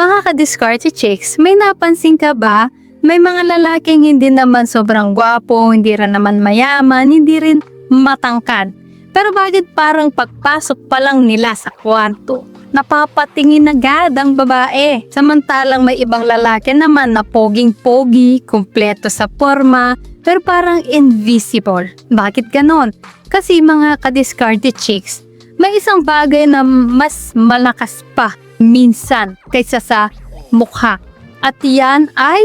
Mga ka-discarte chicks, may napansin ka ba? May mga lalaking hindi naman sobrang gwapo, hindi rin naman mayaman, hindi rin matangkad. Pero bakit parang pagpasok pa lang nila sa kwarto, napapatingin agad ang babae? Samantalang may ibang lalaki naman na poging-pogi, kumpleto sa forma, pero parang invisible. Bakit ganon? Kasi mga ka-discarte chicks, may isang bagay na mas malakas pa minsan kaysa sa mukha. At yan ay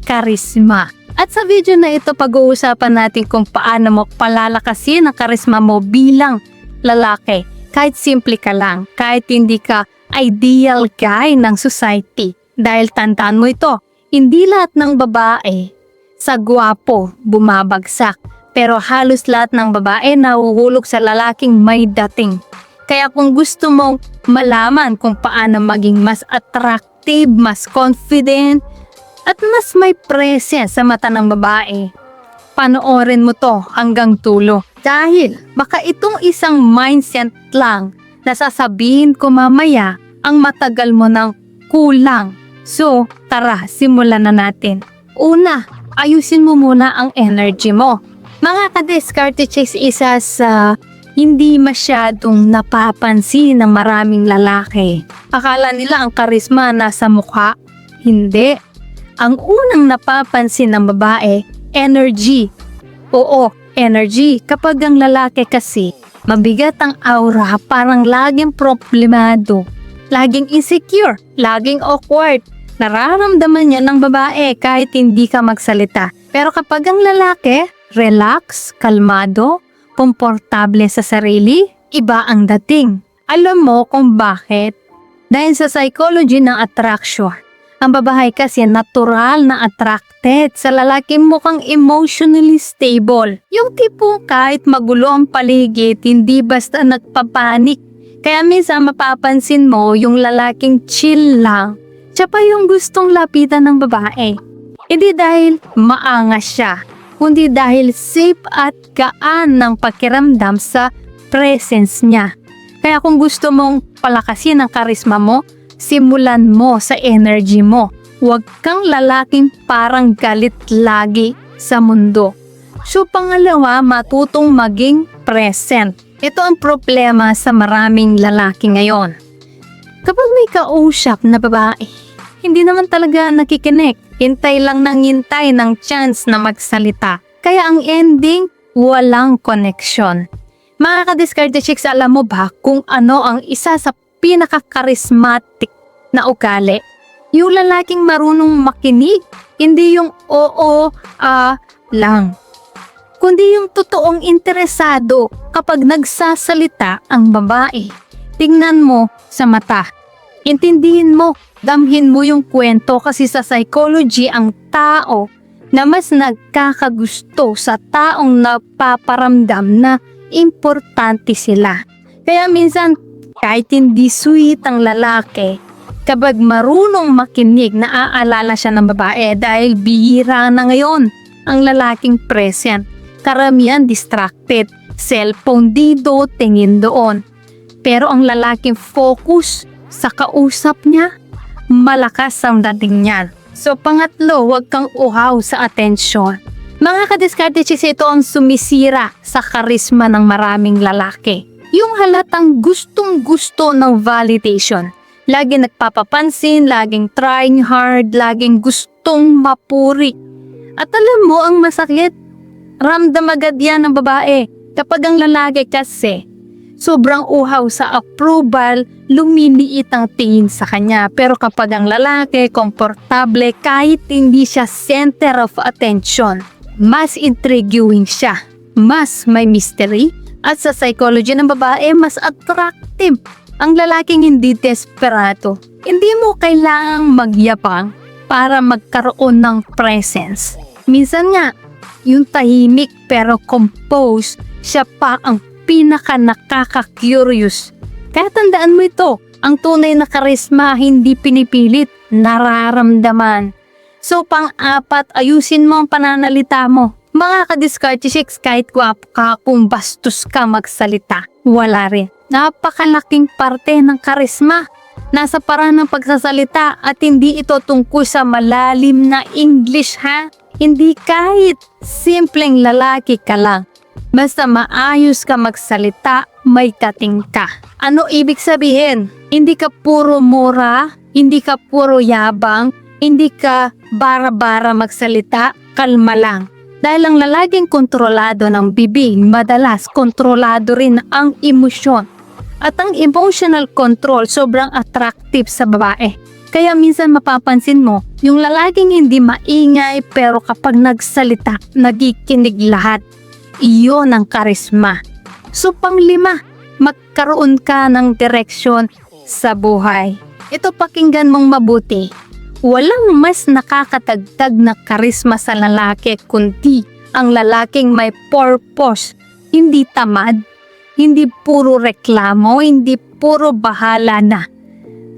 karisma. At sa video na ito, pag-uusapan natin kung paano mo palalakasin ang karisma mo bilang lalaki. Kahit simple ka lang, kahit hindi ka ideal guy ng society. Dahil tandaan mo ito, hindi lahat ng babae sa gwapo bumabagsak. Pero halos lahat ng babae nahuhulog sa lalaking may dating. Kaya kung gusto mong malaman kung paano maging mas attractive, mas confident, at mas may presence sa mata ng babae, panoorin mo to hanggang dulo. Dahil baka itong isang mindset lang na sasabihin ko mamaya ang matagal mo ng kulang. So, tara, simulan na natin. Una, ayusin mo muna ang energy mo. Mga ka-discarte chicks, isa sa hindi masyadong napapansin ng maraming lalaki. Akala nila ang karisma nasa mukha. Hindi. Ang unang napapansin ng babae, energy. Oo, energy. Kapag ang lalaki kasi, mabigat ang aura, parang laging problemado, laging insecure, laging awkward. Nararamdaman niya ng babae kahit hindi ka magsalita. Pero kapag ang lalaki, relax, kalmado, komportable sa sarili, iba ang dating. Alam mo kung bakit? Dahil sa psychology ng attraction. Ang babae kasi natural na attracted sa lalaking mukhang emotionally stable. Yung tipo kahit magulo ang paligid, hindi basta nagpapanik. Kaya minsan mapapansin mo yung lalaking chill lang. Siya pa yung gustong lapitan ng babae. Hindi dahil maangas siya, kundi dahil safe at gaan ng pakiramdam sa presence niya. Kaya kung gusto mong palakasin ang karisma mo, simulan mo sa energy mo. Huwag kang lalaking parang galit lagi sa mundo. So pangalawa, matutong maging present. Ito ang problema sa maraming lalaki ngayon. Kapag may kausap na babae, hindi naman talaga nakikinig. Hintay lang ng hintay ng chance na magsalita. Kaya ang ending, walang connection. Mga ka-discarte chicks, alam mo ba kung ano ang isa sa pinaka-charismatic na ugali? Yung lalaking marunong makinig, hindi yung oo, lang. Kundi yung totoong interesado kapag nagsasalita ang babae. Tingnan mo sa mata. Intindihin mo, damhin mo yung kwento kasi sa psychology ang tao na mas nagkakagusto sa taong napaparamdam na importante sila. Kaya minsan kahit hindi sweet ang lalaki, kapag marunong makinig, naaalala siya ng babae dahil bihira na ngayon ang lalaking present. Karamihan distracted, cellphone dito, tingin doon. Pero ang lalaking focus sa kausap niya, malakas ang dating niyan. So pangatlo, huwag kang uhaw sa atensyon. Mga ka-discarte chicks, ito ang sumisira sa karisma ng maraming lalaki. Yung halatang gustong-gusto ng validation. Lagi nagpapapansin, laging trying hard, laging gustong mapuri. At alam mo ang masakit, ramdam agad yan ng babae. Kapag ang lalaki kasi sobrang uhaw sa approval, lumiliit ang tingin sa kanya. Pero kapag ang lalaki komportable, kahit hindi siya center of attention, mas intriguing siya, mas may mystery, at sa psychology ng babae, mas attractive. Ang lalaking hindi desperado. Hindi mo kailangang magyabang para magkaroon ng presence. Minsan nga, yung tahimik pero composed, siya pa ang pinaka nakaka-curious. Kaya tandaan mo ito, ang tunay na karisma hindi pinipilit, nararamdaman. So pang-apat, ayusin mo ang pananalita mo. Mga ka-discarte chicks, kahit gwapo ka, kung bastos ka magsalita, wala rin. Napakalaking parte ng karisma. Nasa paraan ng pagsasalita at hindi ito tungkol sa malalim na English ha. Hindi kahit simpleng lalaki ka lang. Basta maayos ka magsalita, may kating ka. Ano ibig sabihin? Hindi ka puro mura, hindi ka puro yabang, hindi ka bara-bara magsalita, kalma lang. Dahil ang lalaking kontrolado ng bibig, madalas kontrolado rin ang emosyon. At ang emotional control sobrang attractive sa babae. Kaya minsan mapapansin mo, yung lalaking hindi maingay pero kapag nagsalita, nagikinig lahat. Iyon ang karisma. So panglima, magkaroon ka ng direksyon sa buhay. Ito pakinggan mong mabuti. Walang mas nakakatagtag na karisma sa lalaki kundi ang lalaking may purpose, hindi tamad, hindi puro reklamo, hindi puro bahala na.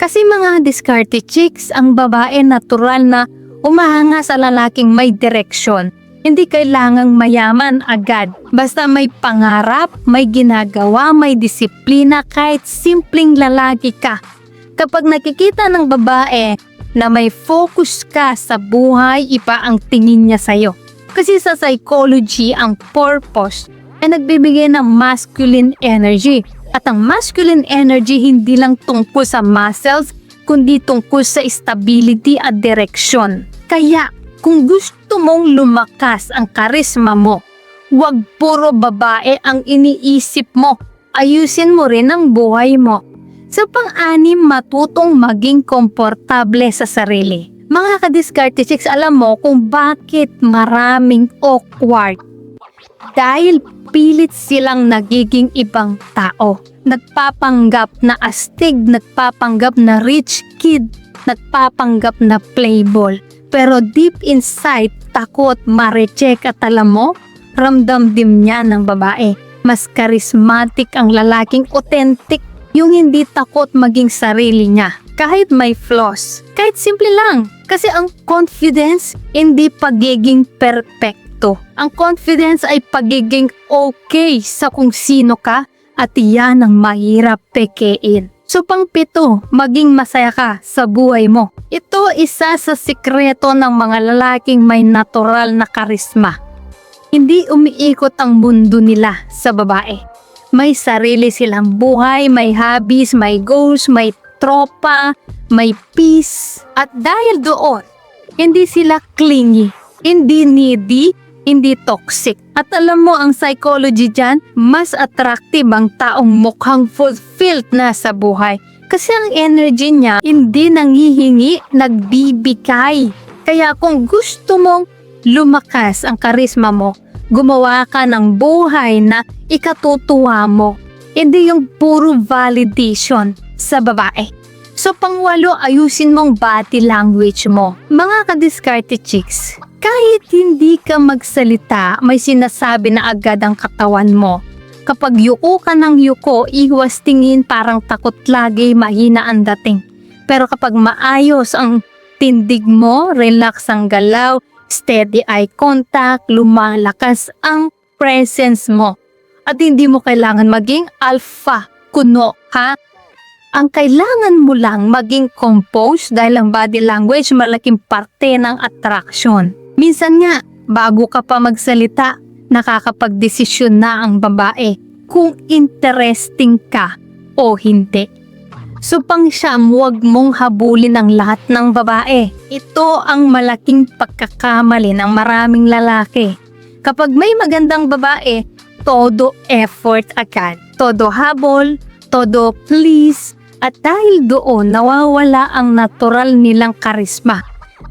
Kasi mga diskarte chicks, ang babae natural na umahanga sa lalaking may direksyon. Hindi kailangang mayaman agad. Basta may pangarap, may ginagawa, may disiplina, kahit simpleng lalaki ka. Kapag nakikita ng babae na may focus ka sa buhay, iba ang tingin niya sa'yo. Kasi sa psychology, ang purpose ay nagbibigay ng masculine energy. At ang masculine energy hindi lang tungkol sa muscles, kundi tungkol sa stability at direksyon. Kaya, kung gusto mong lumakas ang karisma mo, huwag puro babae ang iniisip mo. Ayusin mo rin ang buhay mo. Sa pang-anim, matutong maging komportable sa sarili. Mga kadiskarte chicks, alam mo kung bakit maraming awkward. Dahil pilit silang nagiging ibang tao. Nagpapanggap na astig, nagpapanggap na rich kid, nagpapanggap na playboy. Pero deep inside, takot ma-reject at alam mo, ramdam din niya ng babae. Mas charismatic ang lalaking authentic, yung hindi takot maging sarili niya. Kahit may flaws, kahit simple lang. Kasi ang confidence, hindi pagiging perfecto. Ang confidence ay pagiging okay sa kung sino ka at iyan ang mahirap pekein. So pang-pito, maging masaya ka sa buhay mo. Ito isa sa sikreto ng mga lalaking may natural na karisma. Hindi umiikot ang mundo nila sa babae. May sarili silang buhay, may hobbies, may goals, may tropa, may peace. At dahil doon, hindi sila clingy, hindi needy, hindi toxic. At alam mo ang psychology dyan, mas attractive ang taong mukhang fulfilled na sa buhay. Kasi ang energy niya hindi nanghihingi, nagbibigay. Kaya kung gusto mong lumakas ang karisma mo, gumawa ka ng buhay na ikatutuwa mo. Hindi yung puro validation sa babae. So pangwalo, ayusin mong body language mo. Mga kadiskarte chicks, kahit hindi ka magsalita, may sinasabi na agad ang katawan mo. Kapag yuko ka ng yuko, iwas tingin, parang takot lagi, mahina ang dating. Pero kapag maayos ang tindig mo, relax ang galaw, steady eye contact, lumalakas ang presence mo. At hindi mo kailangan maging alpha, kuno, ha? Ang kailangan mo lang maging composed dahil ang body language malaking parte ng attraction. Minsan nga, bago ka pa magsalita, nakakapagdesisyon na ang babae kung interesting ka o hindi. So pang-siyam, huwag mong habulin ang lahat ng babae. Ito ang malaking pagkakamali ng maraming lalaki. Kapag may magandang babae, todo effort agad. Todo habol, todo please. At dahil doon, nawawala ang natural nilang karisma.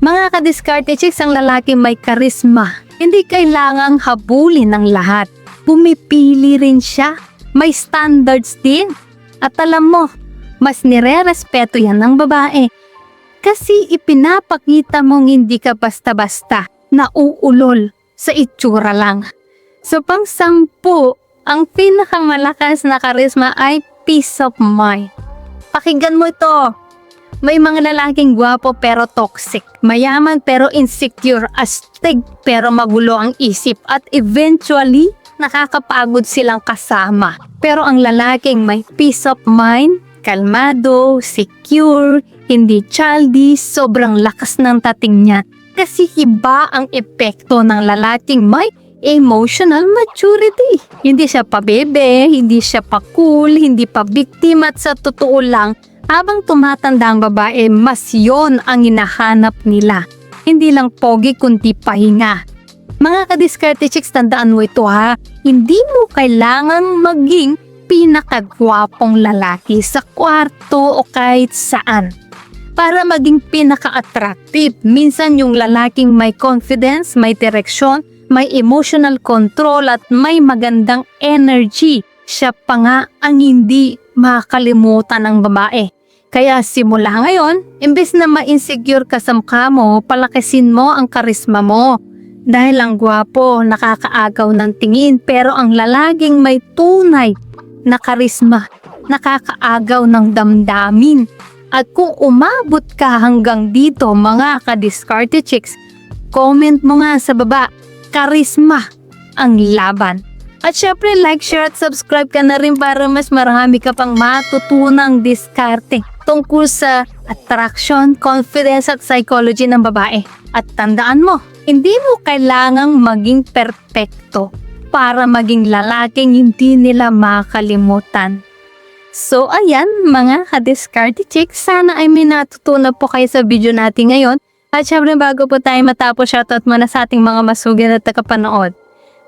Mga kadiskarte chicks, ang lalaki may karisma. Hindi kailangang habulin ng lahat. Pumipili rin siya. May standards din. At alam mo, mas nire-respeto yan ng babae. Kasi ipinapakita mong hindi ka basta-basta nauulol sa itsura lang. So pang-sampu, ang pinakamalakas na karisma ay peace of mind. Pakinggan mo ito. May mga lalaking gwapo pero toxic. Mayaman pero insecure. Astig pero magulo ang isip. At eventually, nakakapagod silang kasama. Pero ang lalaking may peace of mind, kalmado, secure, hindi childish, sobrang lakas ng tating niya. Kasi iba ang epekto ng lalaking may emotional maturity. Hindi siya pa bebe, hindi siya pa cool, hindi pa victim at sa totoo lang, habang tumatanda ang babae, mas yon ang hinahanap nila. Hindi lang pogi kundi pahinga. Mga kadiskarte chicks, tandaan mo ito ha, hindi mo kailangan maging pinakagwapong lalaki sa kwarto o kahit saan para maging pinaka-attractive. Minsan yung lalaking may confidence, may direksyon, may emotional control at may magandang energy, siya pa nga ang hindi makakalimutan ng babae. Kaya simula ngayon, imbes na ma-insecure ka sa mukha mo, palakasin mo ang karisma mo. Dahil ang gwapo, nakakaagaw ng tingin, pero ang lalaking may tunay na karisma, nakakaagaw ng damdamin. At kung umabot ka hanggang dito mga ka-diskarte chicks, comment mo nga sa baba, karisma ang laban. At syempre like, share at subscribe ka na rin para mas marami ka pang matutunang diskarte tungkol sa attraction, confidence at psychology ng babae. At tandaan mo, hindi mo kailangang maging perpekto para maging lalaking hindi nila makalimutan. So ayan mga ka-diskarte chicks, sana ay may natutunan po kayo sa video natin ngayon. At syempre bago po tayo matapos, shoutout muna sa ating mga masugid at takapanood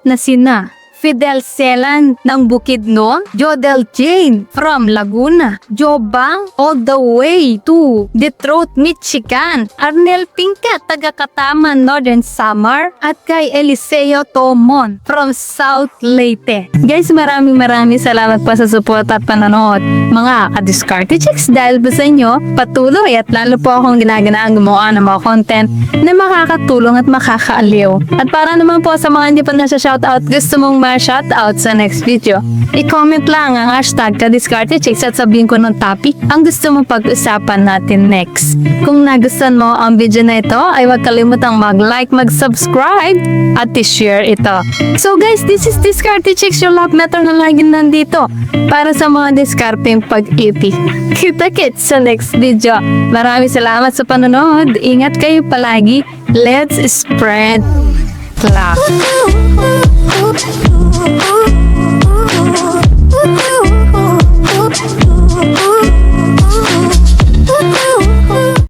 na sina Fidel Celan ng Bukidnon, Jodel Jane from Laguna, Jobang all the way to Detroit, Michigan, Arnel Pinka taga Kataman, Northern Samar, at kay Eliseo Tomon from South Leyte. Guys, maraming salamat po sa support at panonood mga ka-diskarte chicks. Dahil ba sa inyo, patuloy at lalo po akong ginaganaan gumawa ng mga content na makakatulong at makakaaliw. At para naman po sa mga hindi pa nasa-shoutout, gusto mong shoutout sa next video, i-comment lang ang hashtag ka-diskarte chicks at sabihin ko ng topic ang gusto mong pag-usapan natin next. Kung nagustuhan mo ang video na ito, ay huwag kalimutang mag-like, mag-subscribe at i-share ito. So guys, this is Diskarte Chicks, your love meter na laging nandito para sa mga diskarteng pag-ibig. Kita-kits sa next video. Maraming salamat sa panonood. Ingat kayo palagi. Let's spread love.